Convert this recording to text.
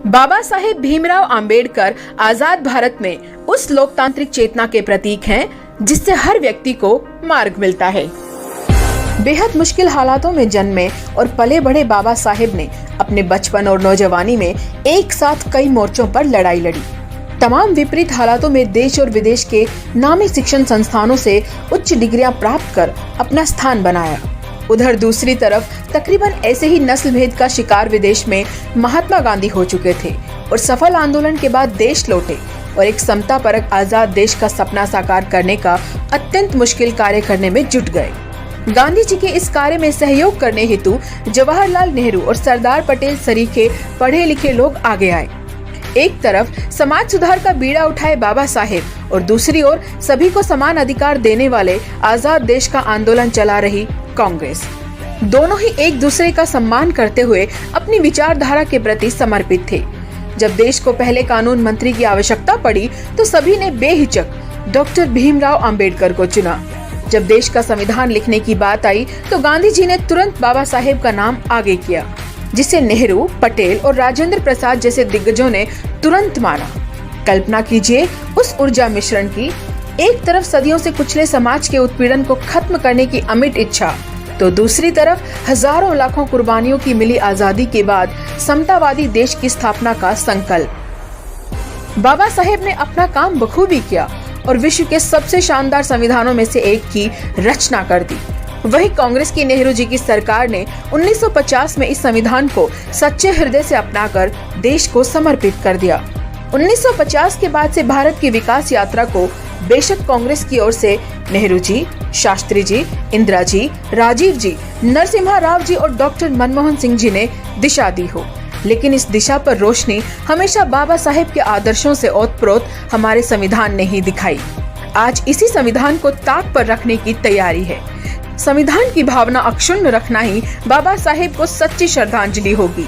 बाबा साहेब भीमराव अंबेडकर आजाद भारत में उस लोकतांत्रिक चेतना के प्रतीक हैं जिससे हर व्यक्ति को मार्ग मिलता है। बेहद मुश्किल हालातों में जन्मे और पले बढ़े बाबा साहेब ने अपने बचपन और नौजवानी में एक साथ कई मोर्चों पर लड़ाई लड़ी। तमाम विपरीत हालातों में देश और विदेश के नामी शिक्षण संस्थानों से उच्च डिग्रियां प्राप्त कर अपना स्थान बनाया। उधर दूसरी तरफ तकरीबन ऐसे ही नस्ल भेद का शिकार विदेश में महात्मा गांधी हो चुके थे और सफल आंदोलन के बाद देश लौटे और एक समता परक आजाद देश का सपना साकार करने का अत्यंत मुश्किल कार्य करने में जुट गए। गांधी जी के इस कार्य में सहयोग करने हेतु जवाहरलाल नेहरू और सरदार पटेल सरीखे पढ़े लिखे लोग आगे आए। एक तरफ समाज सुधार का बीड़ा उठाए बाबा साहेब और दूसरी ओर सभी को समान अधिकार देने वाले आजाद देश का आंदोलन चला रही कांग्रेस। दोनों ही एक दूसरे का सम्मान करते हुए अपनी विचारधारा के प्रति समर्पित थे। जब देश को पहले कानून मंत्री की आवश्यकता पड़ी तो सभी ने बेहिचक डॉक्टर भीमराव अंबेडकर को चुना। जब देश का संविधान लिखने की बात आई तो गांधी जी ने तुरंत बाबा साहेब का नाम आगे किया, जिसे नेहरू, पटेल और राजेंद्र प्रसाद जैसे दिग्गजों ने तुरंत माना। कल्पना कीजिए उस ऊर्जा मिश्रण की, एक तरफ सदियों से कुचले समाज के उत्पीड़न को खत्म करने की अमिट इच्छा, तो दूसरी तरफ हजारों लाखों कुर्बानियों की मिली आजादी के बाद समतावादी देश की स्थापना का संकल्प। बाबा साहेब ने अपना काम बखूबी किया और विश्व के सबसे शानदार संविधानों में से एक की रचना कर दी। वही कांग्रेस की नेहरू जी की सरकार ने 1950 में इस संविधान को सच्चे हृदय से अपनाकर देश को समर्पित कर दिया। 1950 के बाद से भारत की विकास यात्रा को बेशक कांग्रेस की ओर से नेहरू जी, शास्त्री जी, इंदिरा जी, राजीव जी, नरसिम्हा राव जी और डॉक्टर मनमोहन सिंह जी ने दिशा दी हो, लेकिन इस दिशा पर रोशनी हमेशा बाबा साहेब के आदर्शों से ओतप्रोत हमारे संविधान ने ही दिखाई। आज इसी संविधान को ताक पर रखने की तैयारी है। संविधान की भावना अक्षुण्ण रखना ही बाबा साहेब को सच्ची श्रद्धांजलि होगी।